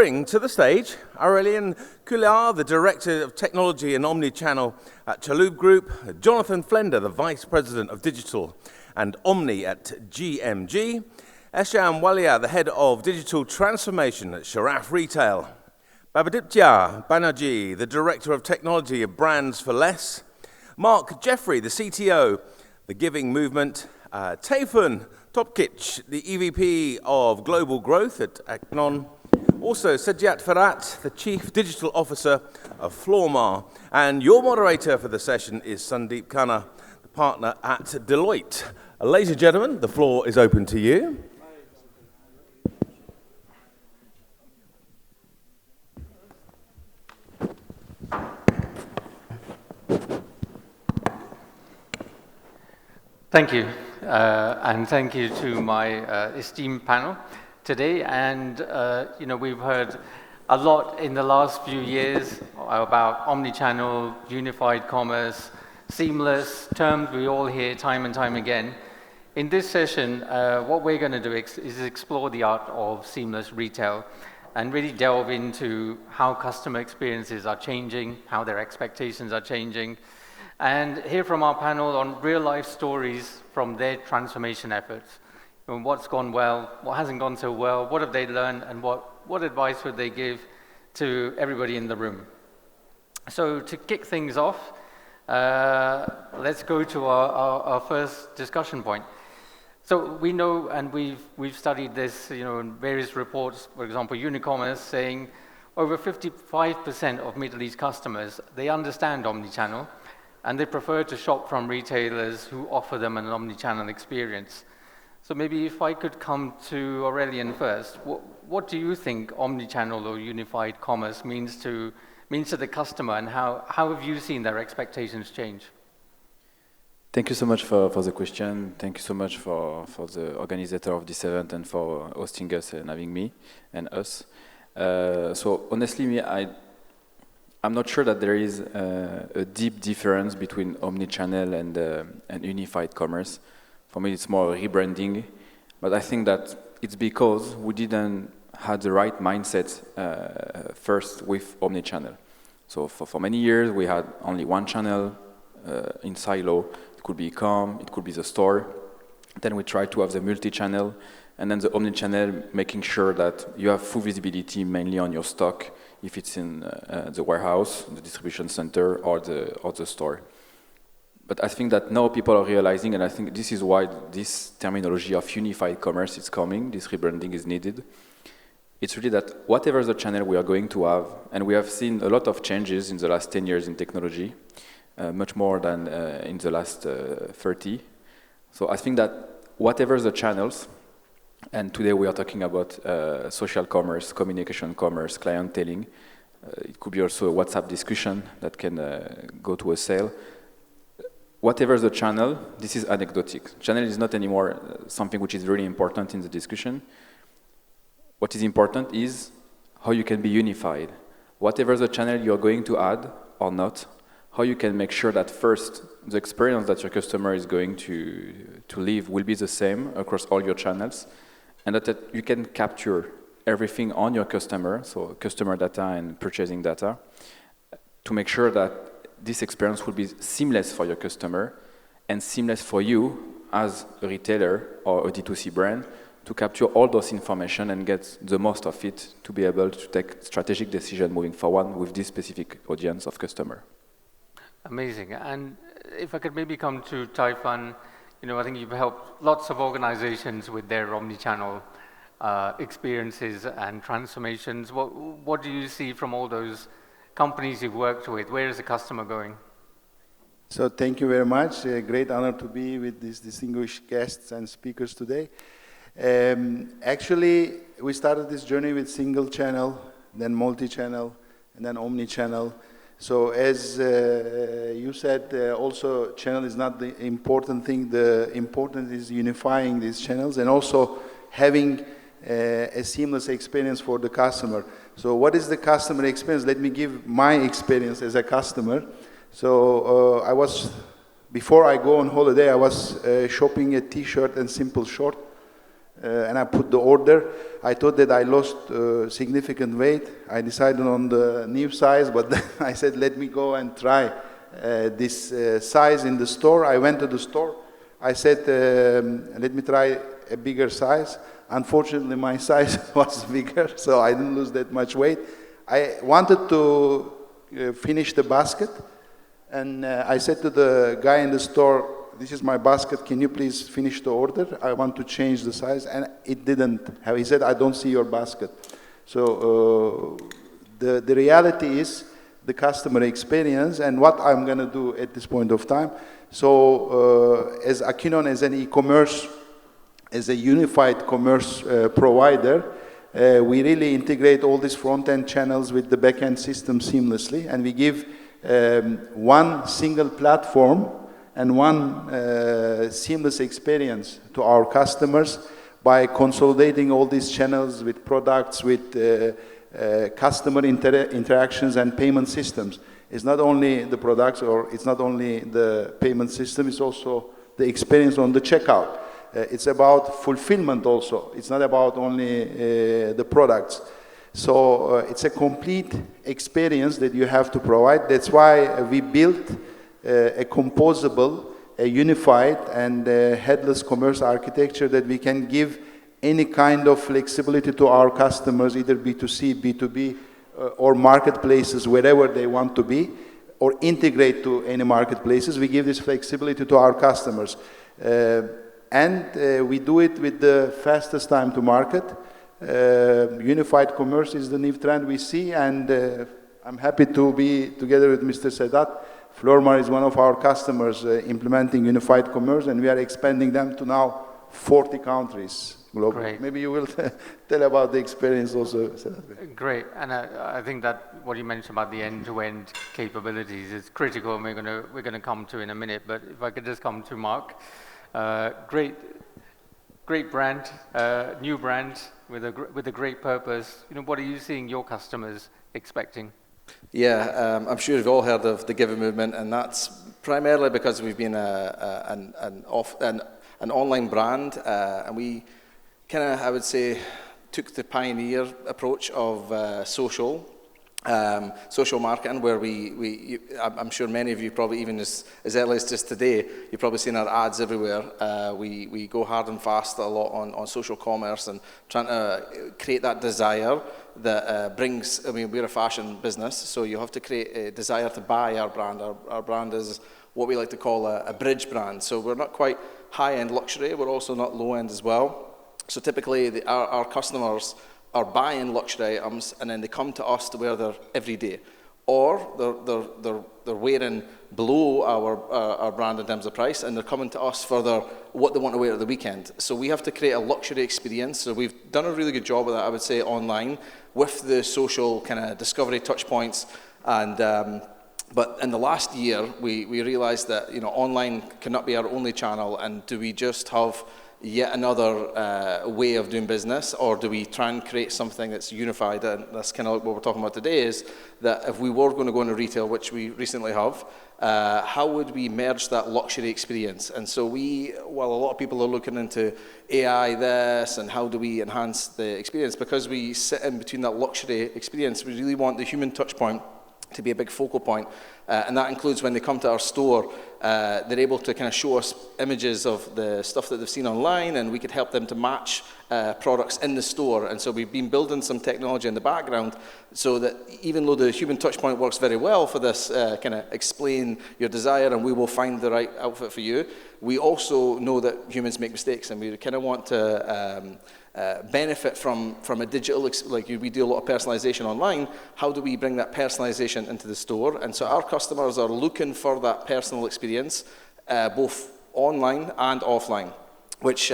bring to the stage Aurélien Couillard, the Director of Technology and Omnichannel at Chalhoub Group, Jonathan Flender, the Vice President of Digital and Omni at GMG, Esham Walia, the Head of Digital Transformation at Sharaf Retail, Babadiptya Banerjee, the Director of Technology of Brands for Less, Mark Jeffrey, the CTO, The Giving Movement, Tayfun Topkic, the EVP of Global Growth at Acnon, also Sajjat Farhat, the Chief Digital Officer of Flormar, and your moderator for the session is Sandeep Khanna, the partner at Deloitte. Ladies and gentlemen, the floor is open to you. Thank you, and thank you to my esteemed panel today. And we've heard a lot in the last few years about omnichannel, unified commerce, seamless, terms we all hear time and time again. In this session, what we're going to do is explore the art of seamless retail and really delve into how customer experiences are changing, how their expectations are changing, and hear from our panel on real-life stories from their transformation efforts. What's gone well, what hasn't gone so well, what have they learned, and what advice would they give to everybody in the room? So to kick things off, let's go to our first discussion point. So we know, and we've studied this, in various reports, for example, Unicommerce saying over 55% of Middle East customers, they understand omnichannel, and they prefer to shop from retailers who offer them an omnichannel experience. So maybe if I could come to Aurélien first, what do you think omnichannel or unified commerce means to the customer, and how have you seen their expectations change? Thank you so much for the question. Thank you so much for the organizer of this event and for hosting us and having me and us. So honestly, I'm not sure that there is a deep difference between omnichannel and unified commerce. For me, it's more rebranding, but I think that it's because we didn't have the right mindset first with omnichannel. So for many years, we had only one channel in silo. It could be e-com, it could be the store. Then we tried to have the multi-channel, and then the omnichannel, making sure that you have full visibility mainly on your stock, if it's in the warehouse, the distribution center, or the store. But I think that now people are realizing, and I think this is why this terminology of unified commerce is coming, this rebranding is needed. It's really that whatever the channel we are going to have, and we have seen a lot of changes in the last 10 years in technology, much more than in the last 30. So I think that whatever the channels, and today we are talking about social commerce, communication commerce, clienteling. It could be also a WhatsApp discussion that can go to a sale. Whatever the channel, this is anecdotic. Channel is not anymore something which is really important in the discussion. What is important is how you can be unified. Whatever the channel you're going to add or not, how you can make sure that first, the experience that your customer is going to live will be the same across all your channels, and that you can capture everything on your customer, so customer data and purchasing data, to make sure that this experience will be seamless for your customer and seamless for you as a retailer or a D2C brand to capture all those information and get the most of it to be able to take strategic decision moving forward with this specific audience of customer. Amazing. And if I could maybe come to Tayfun, I think you've helped lots of organizations with their omnichannel experiences and transformations. What do you see from all those companies you've worked with? Where is the customer going? So thank you very much. A great honor to be with these distinguished guests and speakers today. Actually, we started this journey with single channel, then multi-channel, and then omni-channel. So as you said, also channel is not the important thing. The important is unifying these channels and also having a seamless experience for the customer. So what is the customer experience? Let me give my experience as a customer. So before I go on holiday, I was shopping a t-shirt and simple short. and I put the order. I thought that I lost significant weight. I decided on the new size, but then I said, let me go and try this size in the store. I went to the store. I said, let me try a bigger size. Unfortunately, my size was bigger, so I didn't lose that much weight. I wanted to finish the basket, and I said to the guy in the store, this is my basket, can you please finish the order? I want to change the size, and it didn't have. He said, I don't see your basket. So the reality is the customer experience and what I'm going to do at this point of time. So as Akinon, as an e-commerce, as a unified commerce provider, we really integrate all these front-end channels with the back-end system seamlessly, and we give one single platform and one seamless experience to our customers by consolidating all these channels with products, with customer interactions and payment systems. It's not only the products, or it's not only the payment system, it's also the experience on the checkout. It's about fulfillment also. It's not about only the products. So it's a complete experience that you have to provide. That's why we built a composable, a unified, and headless commerce architecture that we can give any kind of flexibility to our customers, either B2C, B2B, or marketplaces, wherever they want to be, or integrate to any marketplaces. We give this flexibility to our customers. And we do it with the fastest time to market. Unified commerce is the new trend we see, and I'm happy to be together with Mr. Sedat. Flormar is one of our customers implementing unified commerce, and we are expanding them to now 40 countries globally. Great. Maybe you will tell about the experience also, Sedat. Great, and I think that what you mentioned about the end-to-end capabilities is critical, and we're gonna come to in a minute. But if I could just come to Mark. Great brand, new brand with a great purpose. You know, what are you seeing your customers expecting? Yeah, I'm sure you've all heard of the Given movement, and that's primarily because we've been an online brand, and we kind of, I would say, took the pioneer approach of social marketing, where I'm sure many of you probably, even as early as just today, you've probably seen our ads everywhere. We go hard and fast a lot on social commerce and trying to create that desire that brings, I mean, we're a fashion business, so you have to create a desire to buy our brand. Our brand is what we like to call a bridge brand. So we're not quite high-end luxury, we're also not low-end as well. So typically our customers are buying luxury items, and then they come to us to wear them every day, or they're wearing below our brand in terms of price, and they're coming to us for what they want to wear at the weekend. So we have to create a luxury experience. So we've done a really good job of that, I would say, online with the social kind of discovery touch points. And but in the last year, we realized that, you know, online cannot be our only channel, and do we just have yet another way of doing business, or do we try and create something that's unified? And that's kind of what we're talking about today, is that if we were going to go into retail, which we recently have, how would we merge that luxury experience? And so while a lot of people are looking into AI this, and how do we enhance the experience, because we sit in between that luxury experience, we really want the human touch point to be a big focal point, and that includes when they come to our store, they're able to kind of show us images of the stuff that they've seen online, and we could help them to match products in the store. And so we've been building some technology in the background so that even though the human touch point works very well for this kind of explain your desire and we will find the right outfit for you, we also know that humans make mistakes, and we kind of want to benefit from a digital, like we do a lot of personalization online. How do we bring that personalization into the store? And so our customers are looking for that personal experience, both online and offline, which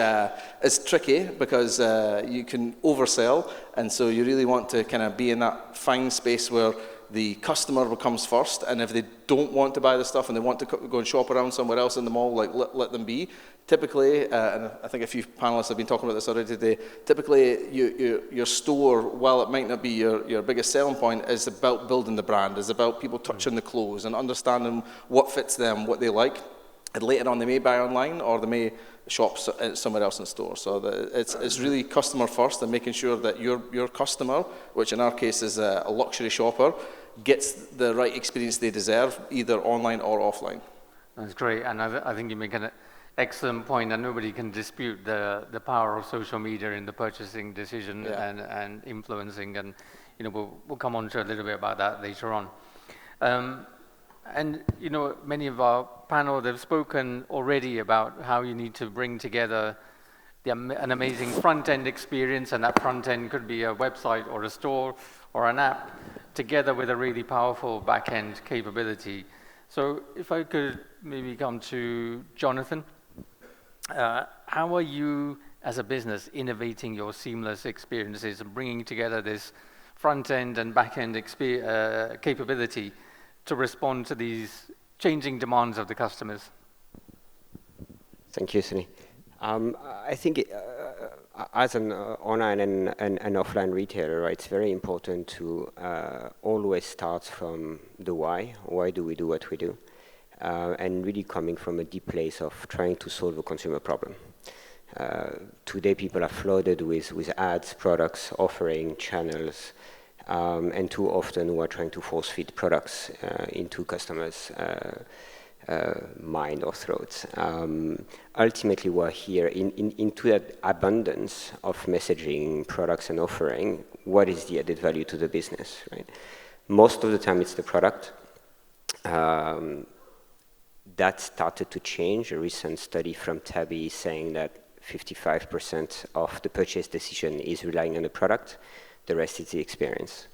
is tricky because you can oversell, and so you really want to kind of be in that fine space where the customer comes first, and if they don't want to buy the stuff and they want to go and shop around somewhere else in the mall, like let them be. Typically, and I think a few panelists have been talking about this already today, typically your store, while it might not be your biggest selling point, is about building the brand, is about people touching the clothes and understanding what fits them, what they like. and later on they may buy online or they may shop somewhere else in store. So it's really customer first and making sure that your customer, which in our case is a luxury shopper, gets the right experience they deserve, either online or offline. That's great, and I think you make an excellent point, and nobody can dispute the power of social media in the purchasing decision and influencing, and we'll come on to a little bit about that later on. And many of our panel, they've spoken already about how you need to bring together an amazing front-end experience, and that front-end could be a website or a store or an app, together with a really powerful back-end capability. So if I could maybe come to Jonathan, how are you as a business innovating your seamless experiences and bringing together this front-end and back-end capability to respond to these changing demands of the customers? Thank you, Sunny. I think as an online and offline retailer, right, it's very important to always start from the why. Why do we do what we do? And really coming from a deep place of trying to solve a consumer problem. Today, people are flooded with ads, products, offering, channels, and too often we are trying to force feed products into customers' mind or throats. Ultimately, we're here into that abundance of messaging, products, and offering. What is the added value to the business, right? Most of the time, it's the product. That started to change. A recent study from Tabby saying that 55% of the purchase decision is relying on the product. The rest is the experience.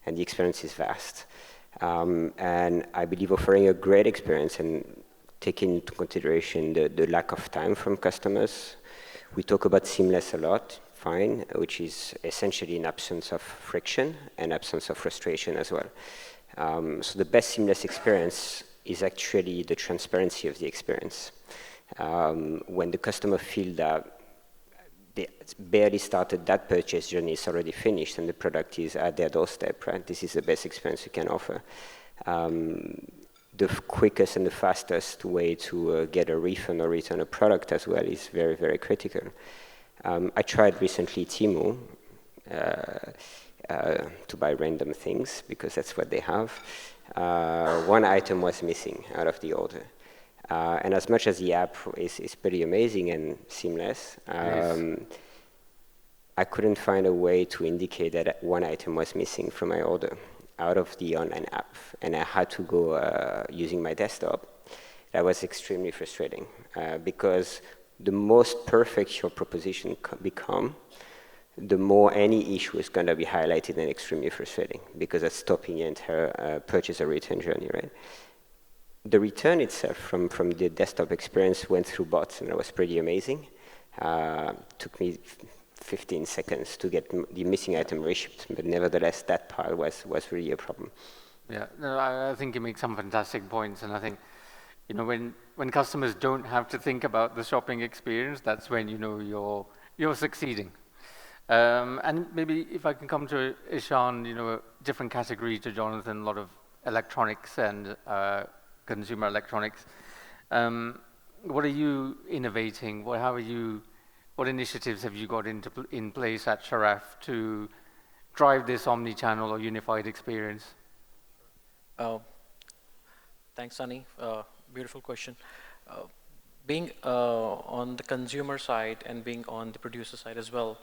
And the experience is vast. And I believe offering a great experience and taking into consideration the lack of time from customers. We talk about seamless a lot, fine, which is essentially an absence of friction and absence of frustration as well. So the best seamless experience is actually the transparency of the experience. When the customer feels that they barely started that purchase journey, is already finished, and the product is at their doorstep, right? This is the best experience you can offer. The quickest and the fastest way to get a refund or return a product as well is very, very critical. I tried recently Temu to buy random things because that's what they have. One item was missing out of the order. And as much as the app is pretty amazing and seamless, I couldn't find a way to indicate that one item was missing from my order out of the online app. And I had to go using my desktop. That was extremely frustrating because the most perfect your proposition become, the more any issue is going to be highlighted and extremely frustrating because it's stopping your entire purchase or return journey, right? The return itself from the desktop experience went through bots, and it was pretty amazing. Took me 15 seconds to get the missing item reshipped, but nevertheless, that part was really a problem. Yeah, no, I think you make some fantastic points, and I think when customers don't have to think about the shopping experience, that's when you're succeeding. And maybe if I can come to Ishan, a different category to Jonathan, a lot of electronics and consumer electronics. What are you innovating? What initiatives have you got in place at Sharaf to drive this omni-channel or unified experience? Thanks, Sunny. Beautiful question. Being on the consumer side and being on the producer side as well,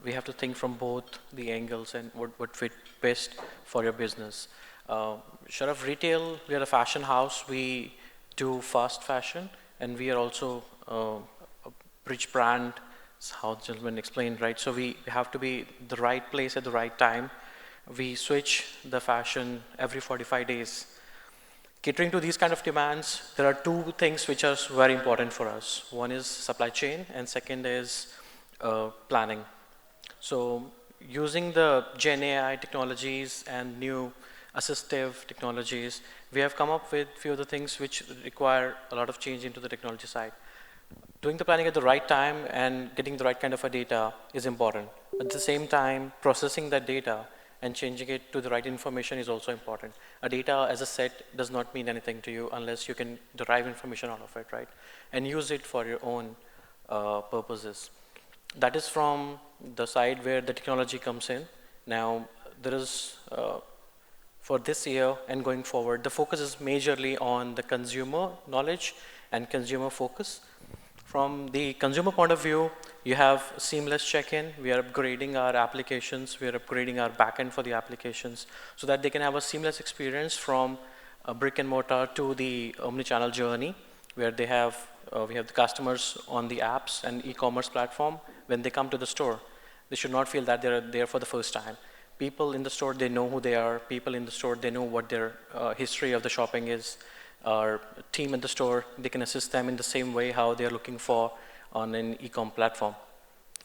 we have to think from both the angles and what fit best for your business. Sharaf Retail, we are a fashion house. We do fast fashion, and we are also a bridge brand, how the gentleman explained, right? So we have to be the right place at the right time. We switch the fashion every 45 days. Catering to these kind of demands, there are two things which are very important for us. One is supply chain, and second is planning. So using the Gen AI technologies and new assistive technologies, we have come up with a few of the things which require a lot of change into the technology side. Doing the planning at the right time and getting the right kind of a data is important. At the same time, processing that data and changing it to the right information is also important. A data as a set does not mean anything to you unless you can derive information out of it, right? And use it for your own purposes. That is from the side where the technology comes in. Now, there is, for this year and going forward, the focus is majorly on the consumer knowledge and consumer focus. From the consumer point of view, you have seamless check-in. We are upgrading our applications. We are upgrading our backend for the applications so that they can have a seamless experience from a brick and mortar to the omnichannel journey, where they have, we have the customers on the apps and e-commerce platform. When they come to the store, they should not feel that they're there for the first time. People in the store, they know who they are. People in the store, they know what their history of the shopping is. Our team in the store, they can assist them in the same way how they're looking for on an e-com platform.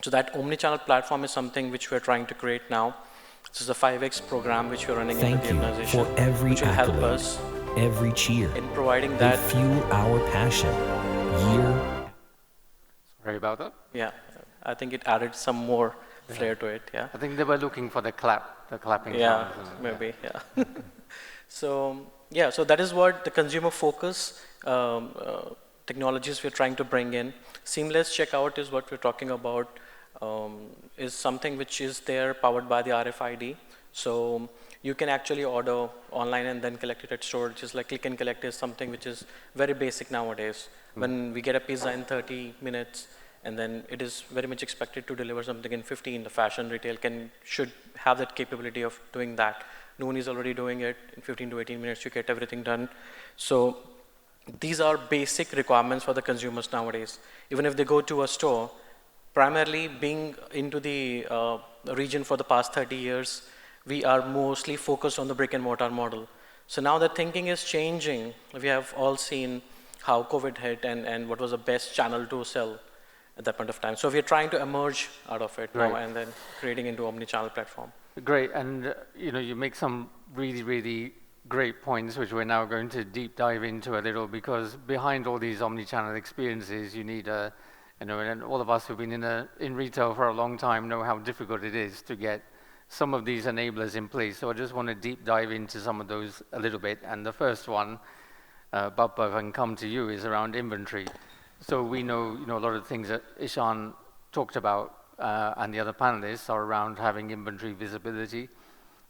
So that omnichannel platform is something which we're trying to create now. This is a 5X program which we're running in the organization. Thank you for every which will help accolade, us every cheer. in providing They that. fuel our passion year. Sorry about that. Yeah, I think it added some more flair to it, yeah. I think they were looking for the clapping Yeah, sounds. maybe, yeah. So, yeah, so that is what the consumer focus technologies we're trying to bring in. Seamless checkout is what we're talking about, is something which is there powered by the RFID. So you can actually order online and then collect it at store. Just like click and collect is something which is very basic nowadays. When we get a pizza in 30 minutes, and then it is very much expected to deliver something in 15. The fashion retail should have that capability of doing that. Noon is already doing it. In 15 to 18 minutes, you get everything done. So these are basic requirements for the consumers nowadays. Even if they go to a store, primarily being into the region for the past 30 years, we are mostly focused on the brick and mortar model. So now the thinking is changing. We have all seen how COVID hit and what was the best channel to sell at that point of time. So we're trying to emerge out of it now and then creating into omnichannel platform. Great, and you make some really, really great points, which we're now going to deep dive into a little, because behind all these omnichannel experiences, you need and all of us who've been in retail for a long time know how difficult it is to get some of these enablers in place. So I just want to deep dive into some of those a little bit. And the first one, Bappa, if I can come to you, is around inventory. So we know, a lot of the things that Ishan talked about and the other panelists are around having inventory visibility,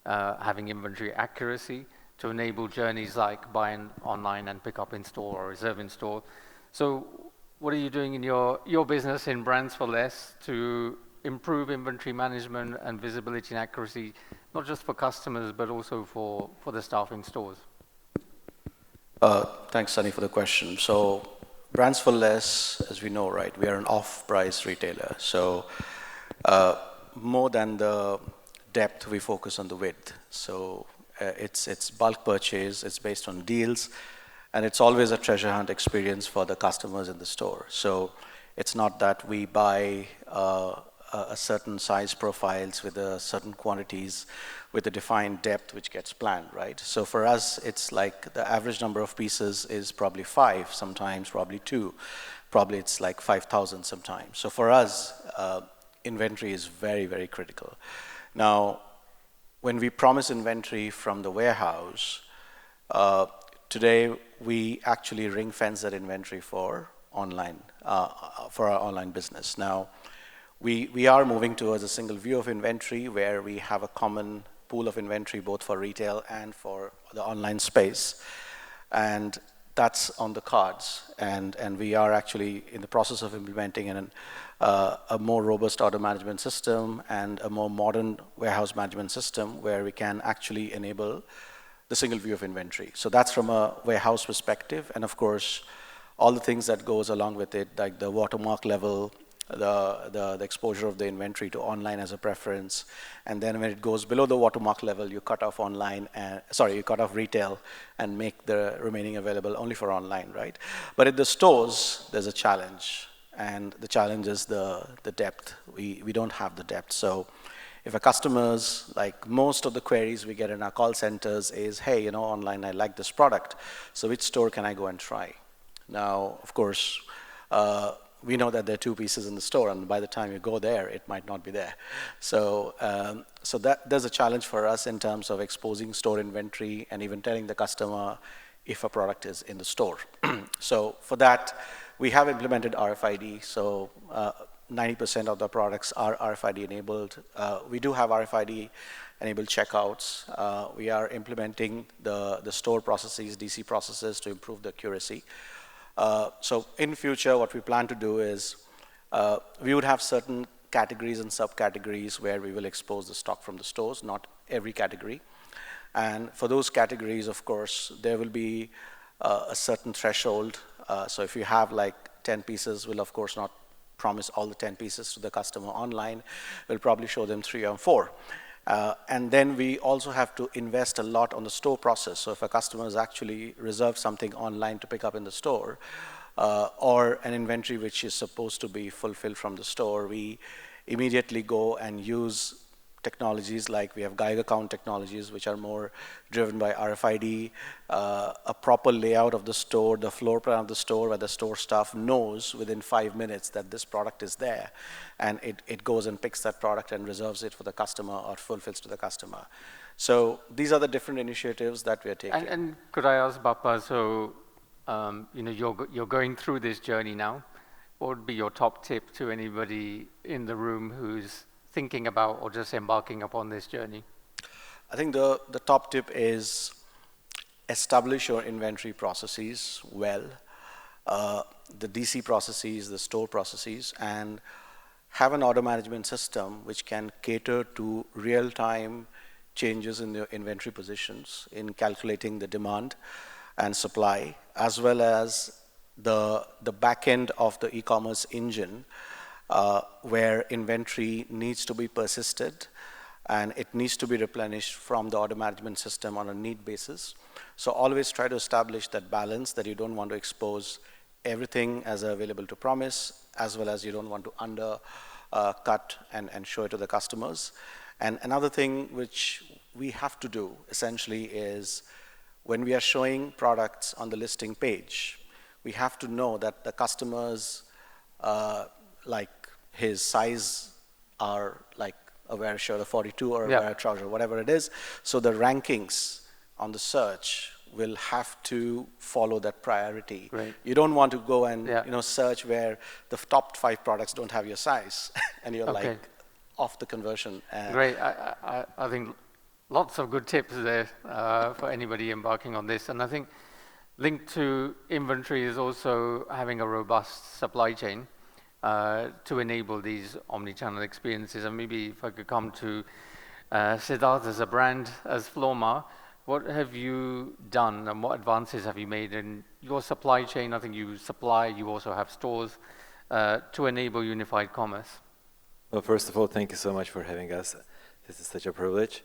having inventory accuracy to enable journeys like buying online and pick up in store or reserve in store. So what are you doing in your business in Brands for Less to improve inventory management and visibility and accuracy, not just for customers, but also for the staff in stores? Thanks, Sunny, for the question. So Brands for Less, as we know, right, we are an off-price retailer. So more than the depth, we focus on the width. So it's bulk purchase, it's based on deals, and it's always a treasure hunt experience for the customers in the store. So it's not that we buy a certain size profiles with a certain quantities with a defined depth which gets planned, right? So for us, it's like the average number of pieces is probably 5, sometimes probably 2. Probably it's like 5,000 sometimes. So for us, inventory is very, very critical. Now, when we promise inventory from the warehouse, today we actually ring fence that inventory for online, for our online business. Now, we are moving towards a single view of inventory where we have a common pool of inventory both for retail and for the online space. And that's on the cards. And we are actually in the process of implementing a more robust order management system and a more modern warehouse management system where we can actually enable the single view of inventory. So that's from a warehouse perspective. And of course, all the things that goes along with it, like the watermark level, the exposure of the inventory to online as a preference, and then when it goes below the watermark level, you cut off you cut off retail and make the remaining available only for online, right? But at the stores, there's a challenge, and the challenge is the depth. We don't have the depth. So if a customer's, like most of the queries we get in our call centers is, hey, online, I like this product, so which store can I go and try? Now, of course, we know that there are 2 pieces in the store, and by the time you go there, it might not be there. So, so there's a challenge for us in terms of exposing store inventory and even telling the customer if a product is in the store. So for that, we have implemented RFID. So 90% of the products are RFID enabled. We do have RFID enabled checkouts. We are implementing the store processes, DC processes, to improve the accuracy. So in future, what we plan to do is we would have certain categories and subcategories where we will expose the stock from the stores, not every category. And for those categories, of course, there will be a certain threshold. So if you have like 10 pieces, we'll of course not promise all the 10 pieces to the customer online. We'll probably show them 3 or 4. And then we also have to invest a lot on the store process. So if a customer has actually reserved something online to pick up in the store, or an inventory which is supposed to be fulfilled from the store, we immediately go and use technologies like we have Geiger count technologies, which are more driven by RFID, a proper layout of the store, the floor plan of the store, where the store staff knows within 5 minutes that this product is there, and it goes and picks that product and reserves it for the customer or fulfills to the customer. So these are the different initiatives that we are taking. And could I ask, Bappa, so you know, you're going through this journey now. What would be your top tip to anybody in the room who's thinking about or just embarking upon this journey? I think the top tip is establish your inventory processes well, the DC processes, the store processes, and have an order management system which can cater to real-time changes in your inventory positions in calculating the demand and supply, as well as the back end of the e-commerce engine, where inventory needs to be persisted and it needs to be replenished from the order management system on a need basis. So always try to establish that balance, that you don't want to expose everything as available to promise, as well as you don't want to undercut and show it to the customers. And another thing which we have to do essentially is when we are showing products on the listing page, we have to know that the customers like his size are like a wear shirt of 42 or a wear trouser, whatever it is. So the rankings on the search will have to follow that priority. Right. You don't want to go and search where the top 5 products don't have your size and you're like off the conversion. Great. I think lots of good tips there for anybody embarking on this. And I think linked to inventory is also having a robust supply chain to enable these omni-channel experiences. And maybe if I could come to Siddharth as a brand, as Flormar, what have you done and what advances have you made in your supply chain? I think you supply, you also have stores to enable unified commerce. Well, first of all, thank you so much for having us. This is such a privilege.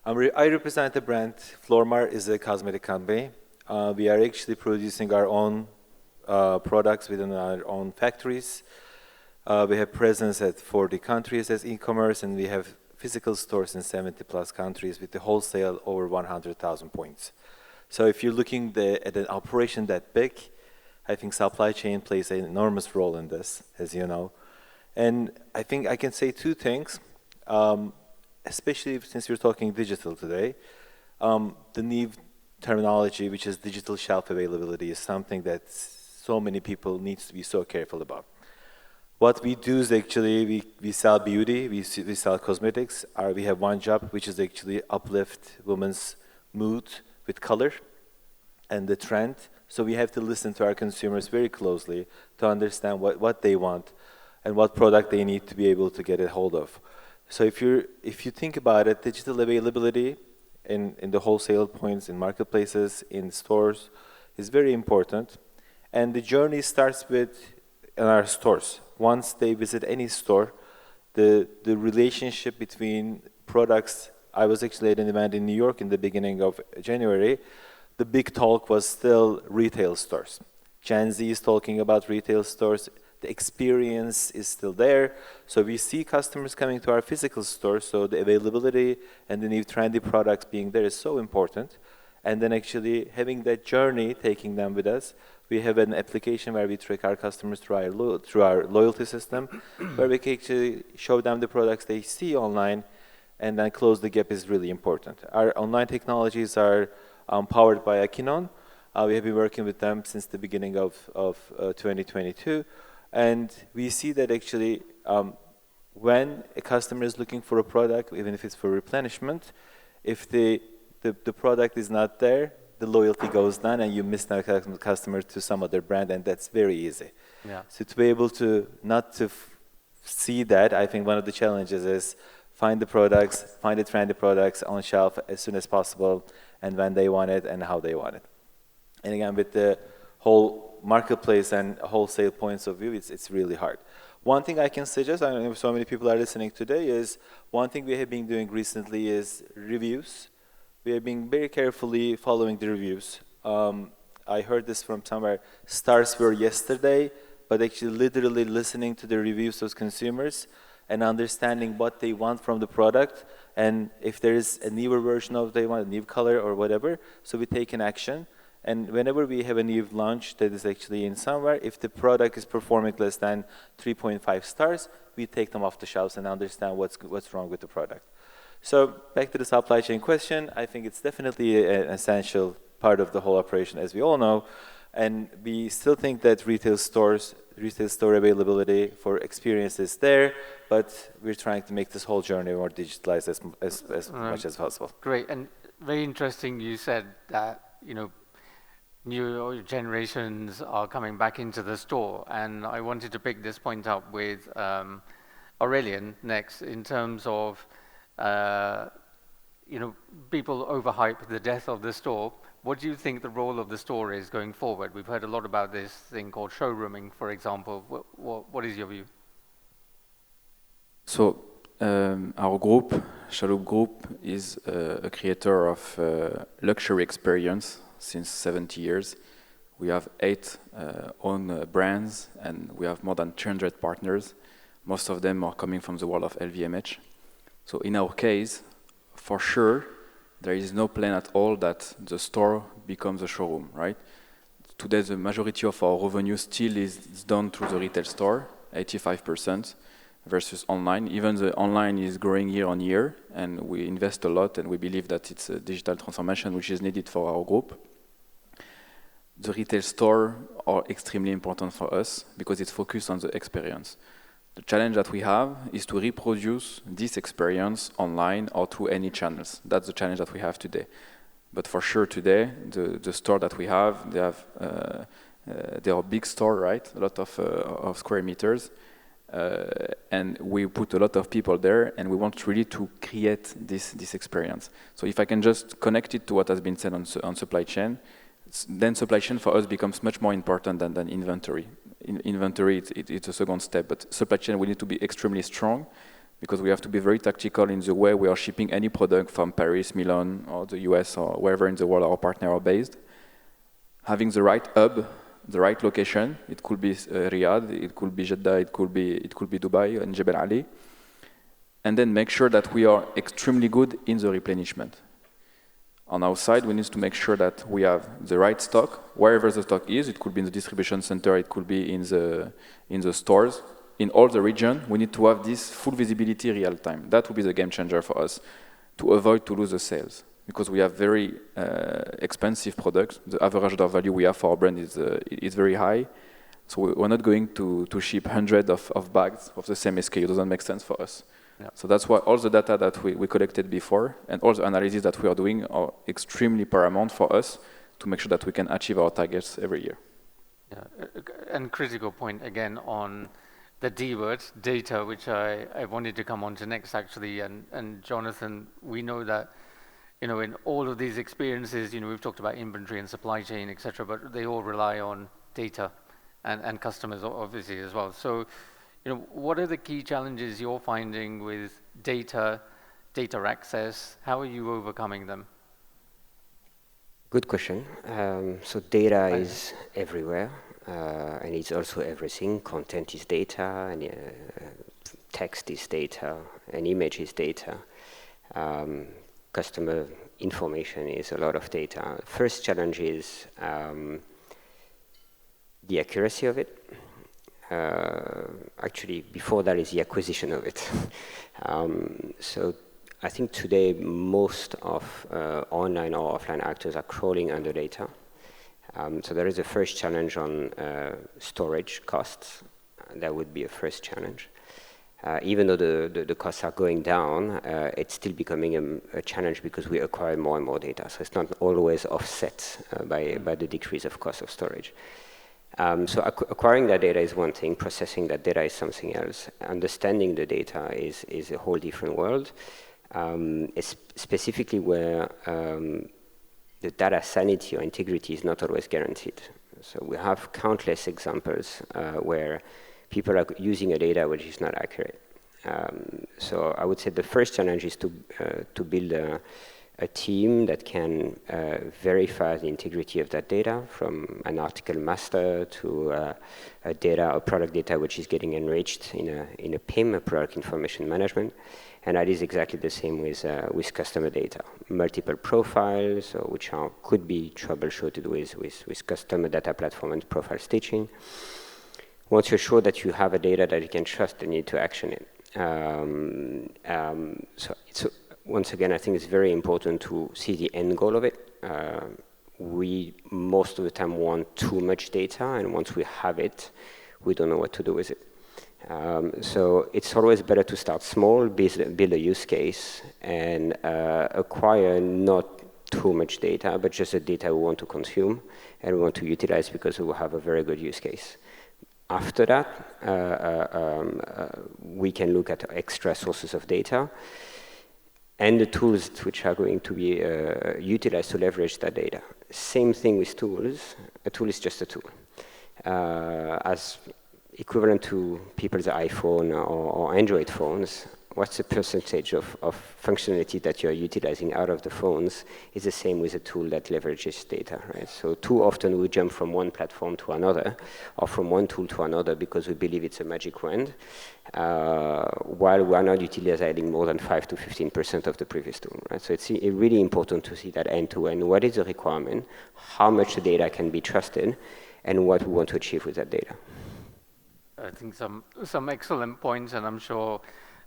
I represent the brand. Flormar is a cosmetic company. We are actually producing our own products within our own factories. We have presence at 40 countries as e-commerce, and we have physical stores in 70 plus countries with the wholesale over 100,000 points. So if you're looking at an operation that big, I think supply chain plays an enormous role in this, as you know. And I think I can say 2 things, especially since we're talking digital today. The new terminology, which is digital shelf availability, is something that so many people need to be so careful about. What we do is actually we sell beauty, we sell cosmetics. We have one job, which is actually uplift women's mood with color and the trend. So we have to listen to our consumers very closely to understand what they want and what product they need to be able to get a hold of. So if you think about it, digital availability in the wholesale points, in marketplaces, in stores is very important. And the journey starts with in our stores. Once they visit any store, the relationship between products, I was actually at an event in New York in the beginning of January, the big talk was still retail stores. Gen Z is talking about retail stores. The experience is still there. So we see customers coming to our physical stores, so the availability and the new trendy products being there is so important. and then actually having that journey, taking them with us. We have an application where we track our customers through our loyalty system, where we can actually show them the products they see online, and then close the gap is really important. Our online technologies are powered by Akinon. We have been working with them since the beginning of 2022, and we see that actually when a customer is looking for a product, even if it's for replenishment, if the product is not there, the loyalty goes down and you miss the customer to some other brand, and that's very easy. Yeah. So to be able to see that, I think one of the challenges is find the trendy products on shelf as soon as possible, and when they want it and how they want it. And again, with the whole marketplace and wholesale points of view, it's really hard. One thing I can suggest, I know so many people are listening today, is one thing we have been doing recently is reviews. We have been very carefully following the reviews. I heard this from somewhere, stars were yesterday, but actually literally listening to the reviews of consumers and understanding what they want from the product, and if there is a newer version of they want a new color or whatever, so we take an action. And whenever we have a new launch that is actually in somewhere, if the product is performing less than 3.5 stars, we take them off the shelves and understand what's wrong with the product. So back to the supply chain question, I think it's definitely an essential part of the whole operation, as we all know. And we still think that retail store availability for experience is there, but we're trying to make this whole journey more digitalized as much as possible. Great, and very interesting you said that, new generations are coming back into the store, and I wanted to pick this point up with Aurélien next in terms of people overhype the death of the store. What do you think the role of the store is going forward? We've heard a lot about this thing called showrooming, for example. What is your view? So our group, Chalhoub Group, is a creator of luxury experience since 70 years. We have 8 own brands, and we have more than 300 partners. Most of them are coming from the world of LVMH. So in our case, for sure, there is no plan at all that the store becomes a showroom, right? Today, the majority of our revenue still is done through the retail store, 85%, versus online. Even the online is growing year on year, and we invest a lot, and we believe that it's a digital transformation which is needed for our group. The retail store are extremely important for us because it's focused on the experience. The challenge that we have is to reproduce this experience online or through any channels. That's the challenge that we have today. But for sure today, the store that we have, they are a big store, right? A lot of square meters. And we put a lot of people there, and we want really to create this experience. So if I can just connect it to what has been said on supply chain, then supply chain for us becomes much more important than inventory. Inventory, it's a second step, but supply chain, we need to be extremely strong because we have to be very tactical in the way we are shipping any product from Paris, Milan, or the US, or wherever in the world our partners are based. Having the right hub, the right location, it could be Riyadh, it could be Jeddah, it could be Dubai and Jebel Ali, and then make sure that we are extremely good in the replenishment. On our side, we need to make sure that we have the right stock, wherever the stock is. It could be in the distribution center, it could be in the stores. In all the region, we need to have this full visibility real time. That will be the game changer for us to avoid to lose the sales. Because we have very expensive products. The average order value we have for our brand is very high. So we're not going to ship hundreds of bags of the same SKU. It doesn't make sense for us. Yeah. So that's why all the data that we collected before and all the analysis that we are doing are extremely paramount for us to make sure that we can achieve our targets every year. Yeah, and critical point again on the D word, data, which I wanted to come on to next actually. And Jonathan, we know that, in all of these experiences, we've talked about inventory and supply chain, etc., but they all rely on data and customers obviously as well. So, what are the key challenges you're finding with data access? How are you overcoming them? Good question. So data is everywhere, and it's also everything. Content is data, and text is data, and image is data. Customer information is a lot of data. First challenge is the accuracy of it. Actually, before that is the acquisition of it. So I think today most of online or offline actors are crawling under data. So there is a first challenge on storage costs. That would be a first challenge. Even though the costs are going down, it's still becoming a challenge because we acquire more and more data. So it's not always offset by the decrease of cost of storage. So acquiring that data is one thing, processing that data is something else. Understanding the data is a whole different world. It's specifically where the data sanity or integrity is not always guaranteed. So we have countless examples where people are using a data which is not accurate. So I would say the first challenge is to build a team that can verify the integrity of that data, from an article master to a product data which is getting enriched in a PIM, product information management. And that is exactly the same with customer data. Multiple profiles, which could be troubleshooted with customer data platform and profile stitching. Once you're sure that you have a data that you can trust, then you need to action it. So once again, I think it's very important to see the end goal of it. We most of the time want too much data, and once we have it, we don't know what to do with it. So it's always better to start small, build a use case, and acquire not too much data, but just the data we want to consume and we want to utilize because we will have a very good use case. After that, we can look at extra sources of data and the tools which are going to be utilized to leverage that data. Same thing with tools. A tool is just a tool. As equivalent to people's iPhone or Android phones, what's the percentage of functionality that you're utilizing out of the phones is the same with a tool that leverages data, right? So too often we jump from one platform to another or from one tool to another because we believe it's a magic wand, while we are not utilizing more than 5 to 15% of the previous tool, right? So it's really important to see that end-to-end. What is the requirement, how much the data can be trusted, and what we want to achieve with that data. I think some excellent points, and I'm sure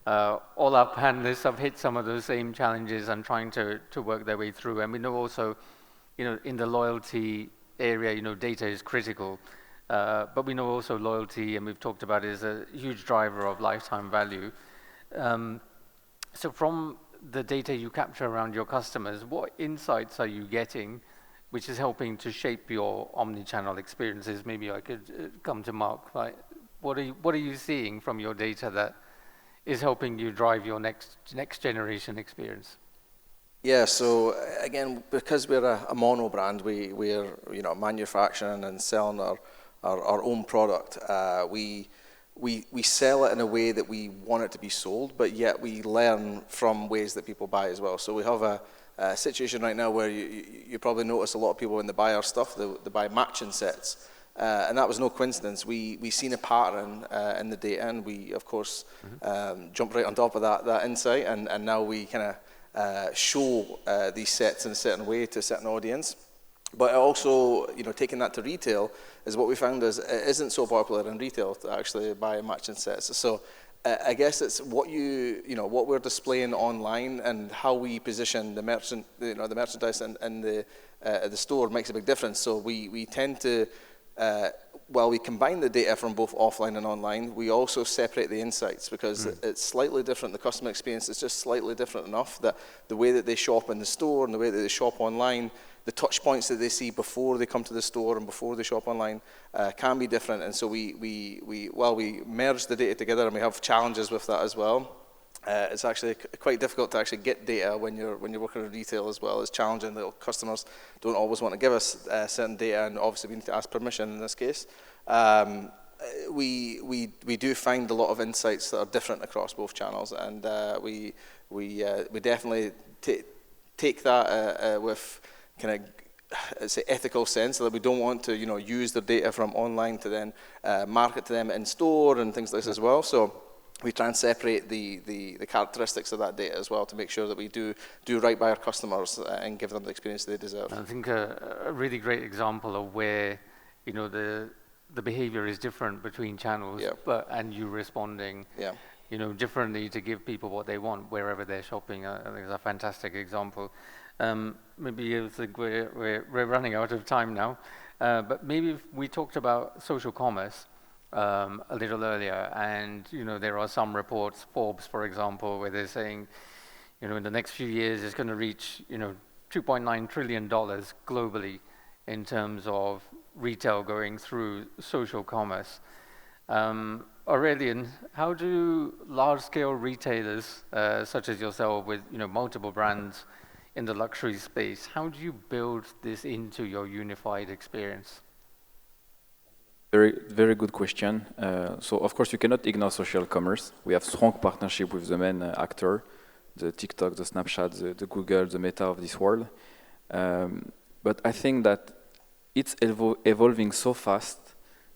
all our panelists have hit some of those same challenges and trying to work their way through. And we know also, in the loyalty area, data is critical. But we know also loyalty, and we've talked about it, is a huge driver of lifetime value. So from the data you capture around your customers, what insights are you getting which is helping to shape your omni-channel experiences? Maybe I could come to Mark. Like, what are you seeing from your data that is helping you drive your next generation experience? Yeah, so again, because we're a mono brand, we're manufacturing and selling our own product. We sell it in a way that we want it to be sold, but yet we learn from ways that people buy as well. So we have a situation right now where you probably notice a lot of people when they buy our stuff, they buy matching sets. And that was no coincidence. We seen a pattern in the data, and we, of course, jumped right on top of that insight, and now we kind of show these sets in a certain way to a certain audience. But also, taking that to retail is what we found is it isn't so popular in retail to actually buy matching sets. So I guess it's what what we're displaying online and how we position the merchandise in the store makes a big difference. So we tend to while we combine the data from both offline and online, we also separate the insights because it's slightly different. The customer experience is just slightly different enough that the way that they shop in the store and the way that they shop online, the touch points that they see before they come to the store and before they shop online can be different. And so we merge the data together, and we have challenges with that as well. It's actually quite difficult to actually get data when you're working in retail as well. It's challenging that customers don't always want to give us certain data, and obviously we need to ask permission in this case. We do find a lot of insights that are different across both channels, and we definitely take that with kind of say ethical sense, so that we don't want to use the data from online to then market to them in store and things like this as well. So we try and separate the characteristics of that data as well to make sure that we do right by our customers and give them the experience they deserve. I think a really great example of where, you know, the behavior is different between channels, and you responding, you know, differently to give people what they want wherever they're shopping. I think it's a fantastic example. Maybe I think we're running out of time now, but maybe if we talked about social commerce a little earlier, and you know, there are some reports, Forbes, for example, where they're saying, you know, in the next few years it's going to reach, you know, $2.9 trillion globally in terms of retail going through social commerce. Aurélien, how do large-scale retailers such as yourself, with, you know, multiple brands in the luxury space, how do you build this into your unified experience? Very, very good question. So of course you cannot ignore social commerce. We have strong partnership with the main actor, the TikTok, the Snapchat, the Google, the Meta of this world. But I think that it's evolving so fast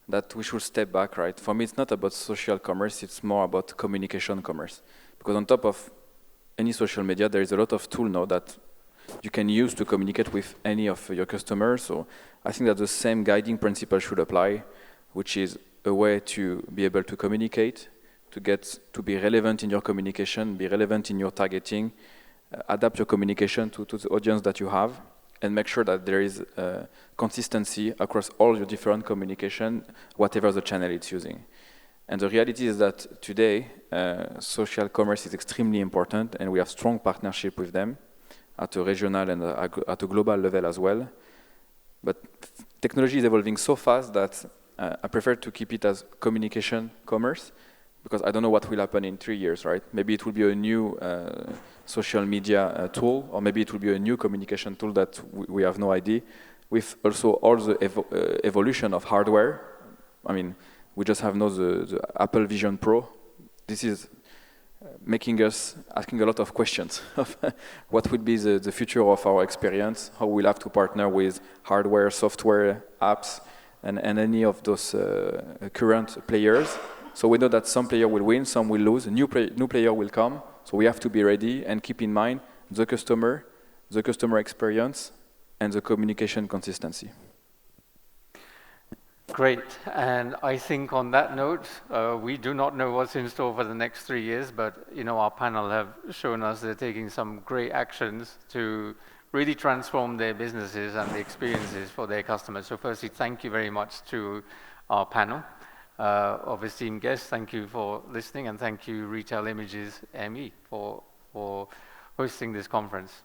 that we should step back, right? For me, it's not about social commerce, it's more about communication commerce. Because on top of any social media, there is a lot of tool now that you can use to communicate with any of your customers. So I think that the same guiding principle should apply, which is a way to be able to communicate, to be relevant in your communication, be relevant in your targeting, adapt your communication to the audience that you have, and make sure that there is consistency across all your different communication, whatever the channel it's using. And the reality is that today, social commerce is extremely important, and we have strong partnership with them at a regional and at a global level as well. But technology is evolving so fast that I prefer to keep it as communication commerce, because I don't know what will happen in 3 years, right? Maybe it will be a new social media tool, or maybe it will be a new communication tool that we have no idea. With also all the evolution of hardware. I mean, we just have now the Apple Vision Pro. This is making us asking a lot of questions of what would be the future of our experience, how we'll have to partner with hardware, software, apps, and any of those current players. So we know that some player will win, some will lose, a new player will come. So we have to be ready and keep in mind the customer experience, and the communication consistency. Great, and I think on that note, we do not know what's in store for the next 3 years, but you know, our panel have shown us they're taking some great actions to really transform their businesses and the experiences for their customers. So firstly, thank you very much to our panel of esteemed guests. Thank you for listening, and thank you Retail Images ME for hosting this conference.